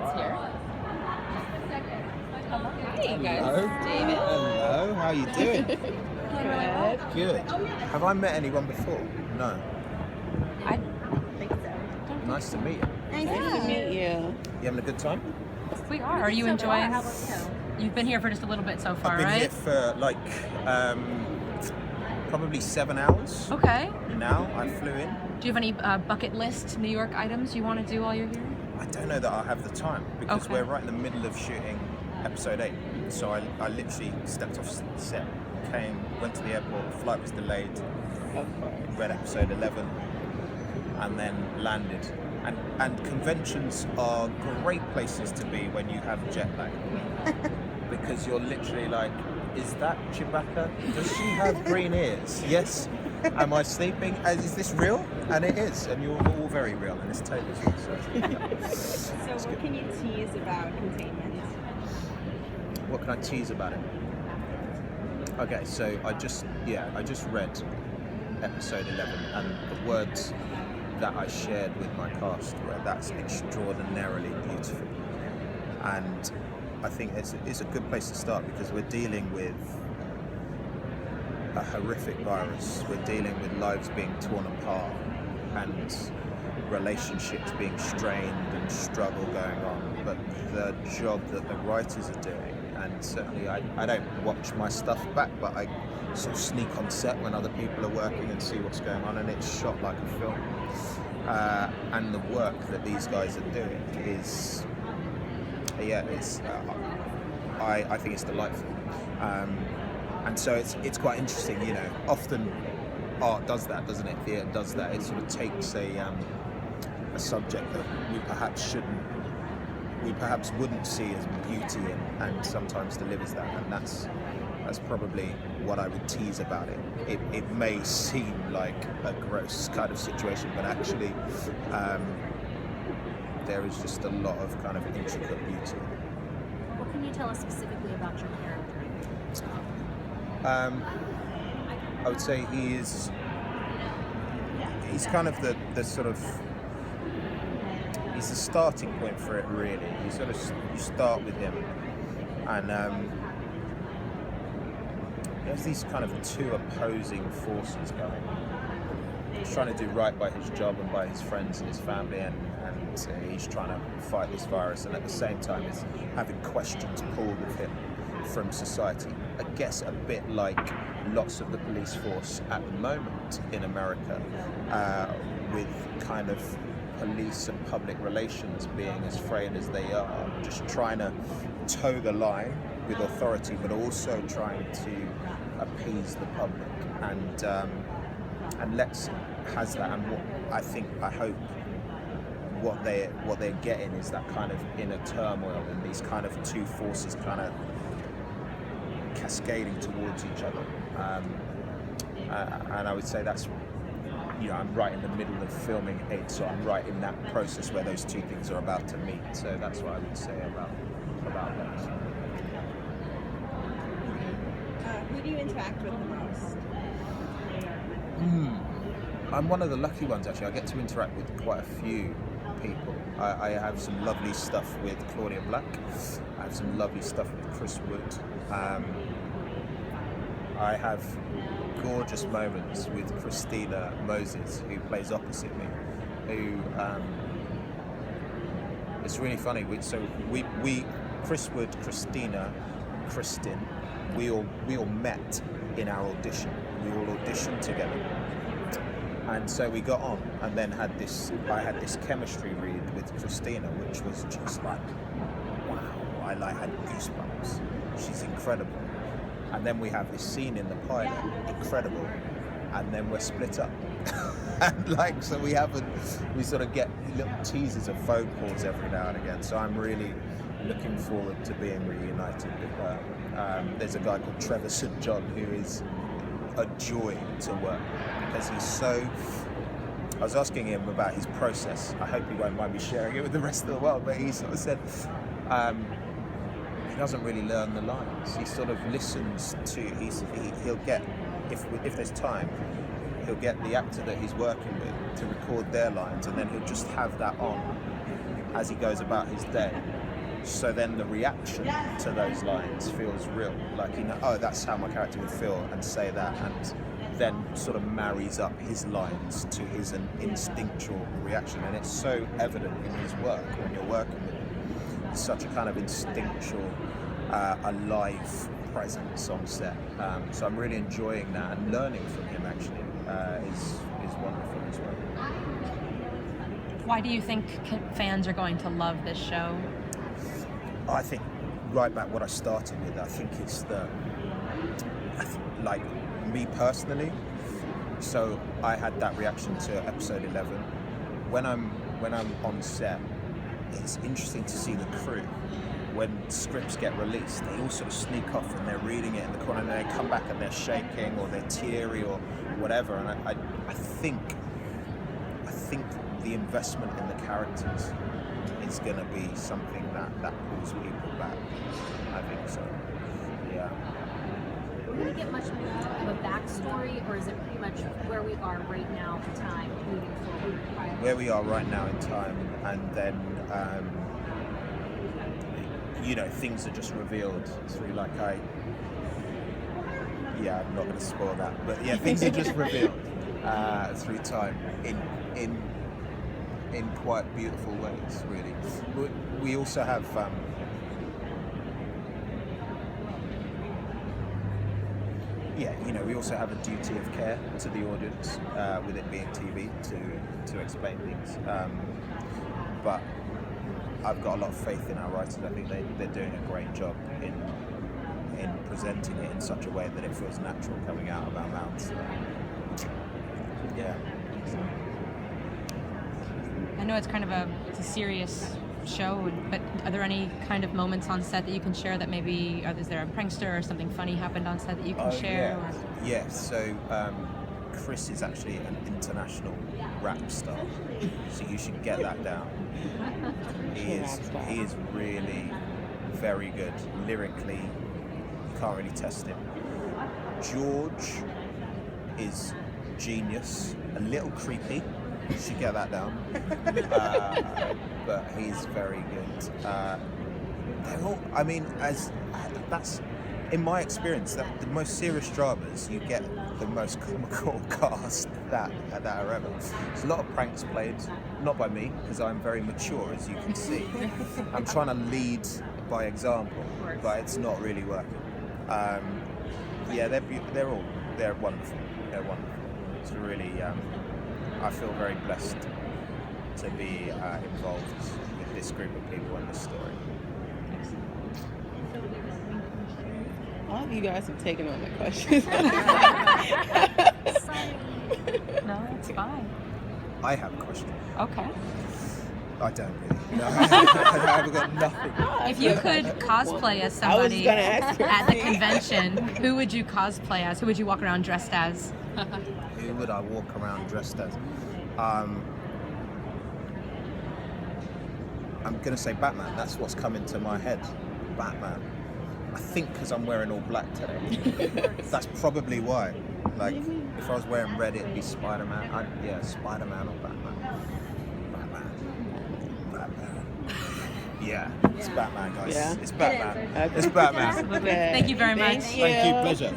It's here. Hi, guys. Hello. David. Hello. How you doing? Good. Good. Have I met anyone before? No. I don't think so. Nice to meet you. Nice to meet you. You having a good time? We are. Are you enjoying? How about you? You've been here for just a little bit so far, I've been right? here for like probably 7 hours. Okay. Now I flew in. Do you have any bucket list New York items you want to do while you're here? I don't know that I'll have the time because Okay. we're right in the middle of shooting episode 8. So I literally stepped off set, went to the airport, the flight was delayed, read episode 11, and then landed. And conventions are great places to be when you have jet lag. Because you're literally like, is that Chewbacca? Does she have green ears? Yes. Am I sleeping? Is this real? And it is. And you're all very real, and it's totally real. So what can you tease about Containment? What can I tease about it? Okay, so I just read episode 11, and the words that I shared with my cast were, that's extraordinarily beautiful. And I think it's a good place to start because we're dealing with a horrific virus. We're dealing with lives being torn apart and relationships being strained and struggle going on. But the job that the writers are doing, and certainly I don't watch my stuff back, but I sort of sneak on set when other people are working and see what's going on, and it's shot like a film. And the work that these guys are doing is, I think it's delightful. And so it's quite interesting, you know. Often art does that, doesn't it? Theatre does that. It sort of takes a subject that we perhaps wouldn't see as beauty and sometimes delivers that. And that's probably what I would tease about it. It may seem like a gross kind of situation, but actually there is just a lot of kind of intricate beauty. What can you tell us specifically about your character? I would say he's kind of the sort of, he's the starting point for it, really. You start with him, and there's these kind of two opposing forces going on. He's trying to do right by his job and by his friends and his family, and he's trying to fight this virus, and at the same time he's having questions pulled of him from society. I guess a bit like lots of the police force at the moment in America, with kind of police and public relations being as frayed as they are, just trying to toe the line with authority, but also trying to appease the public. And Lex has that, and I hope what they're getting is that kind of inner turmoil and these kind of two forces kind of cascading towards each other. And I would say that's, you know, I'm right in the middle of filming 8, so I'm right in that process where those two things are about to meet. So that's what I would say about that. Who do you interact with the most? I'm one of the lucky ones, actually. I get to interact with quite a few people. I have some lovely stuff with Claudia Black. I have some lovely stuff with Chris Wood. I have gorgeous moments with Christina Moses, who plays opposite me, who it's really funny. We Chris Wood, Christina, Kristin, we all met in our audition. We all auditioned together, and so we got on, and then I had this chemistry read with Christina, which was just like, wow! I had goosebumps. She's incredible. And then we have this scene in the pilot, incredible, and then we're split up. And so we sort of get little teasers of phone calls every now and again. So I'm really looking forward to being reunited with her. There's a guy called Trevor St. John who is a joy to work with because he's so... I was asking him about his process. I hope he won't mind me sharing it with the rest of the world, but he sort of said, he doesn't really learn the lines. He sort of listens to. He'll get, if there's time, he'll get the actor that he's working with to record their lines, and then he'll just have that on as he goes about his day. So then the reaction to those lines feels real. Like, you know, oh, that's how my character would feel, and say that, and then sort of marries up his lines to his instinctual reaction. And it's so evident in his work when you're working with him. He's such a kind of instinctual, alive presence on set. So I'm really enjoying that, and learning from him actually is wonderful as well. Why do you think fans are going to love this show? I think right back what I started with, I think it's like me personally. So I had that reaction to episode 11. When I'm on set, it's interesting to see the crew. When scripts get released, they all sort of sneak off and they're reading it in the corner, and they come back and they're shaking or they're teary or whatever. And I think the investment in the characters is going to be something that pulls people back. I think so. Yeah. Will we get much of a backstory, or is it pretty much where we are right now in time, moving forward? Where we are right now in time, and then you know, things are just revealed through I'm not going to spoil that, but yeah, things are just revealed through time in quite beautiful ways, really. We also have we also have a duty of care to the audience, with it being TV, to explain things. But I've got a lot of faith in our writers. I think they're doing a great job in presenting it in such a way that it feels natural coming out of our mouths. Yeah. I know it's kind of a serious show, but are there any kind of moments on set that you can share that maybe, is there a prankster or something funny happened on set that you can share? Yeah. So Chris is actually an international rap star, so you should get that down. He is really very good lyrically. You can't really test him. George is genius, a little creepy. You should get that down. But he's very good. They're all, that's in my experience, that the most serious dramas, you get the most comical cast that are ever. There's a lot of pranks played, not by me, because I'm very mature, as you can see. I'm trying to lead by example, but it's not really working. They're wonderful. They're wonderful. It's really, I feel very blessed to be involved with this group of people and this story. All of you guys have taken all my questions. No, it's fine. I have a question. Okay. I don't really. No, I haven't got nothing. If you could cosplay as somebody at the convention, who would you cosplay as? Who would you walk around dressed as? Who would I walk around dressed as? I'm going to say Batman. That's what's come into my head. Batman. I think because I'm wearing all black today. That's probably why. Like, if I was wearing red, it'd be Spider-Man. Spider-Man or Batman. Batman. Yeah, it's Batman, guys. Yeah. It's Batman. Okay. It's Batman. Thank you very much. Thank you. Thank you. Pleasure.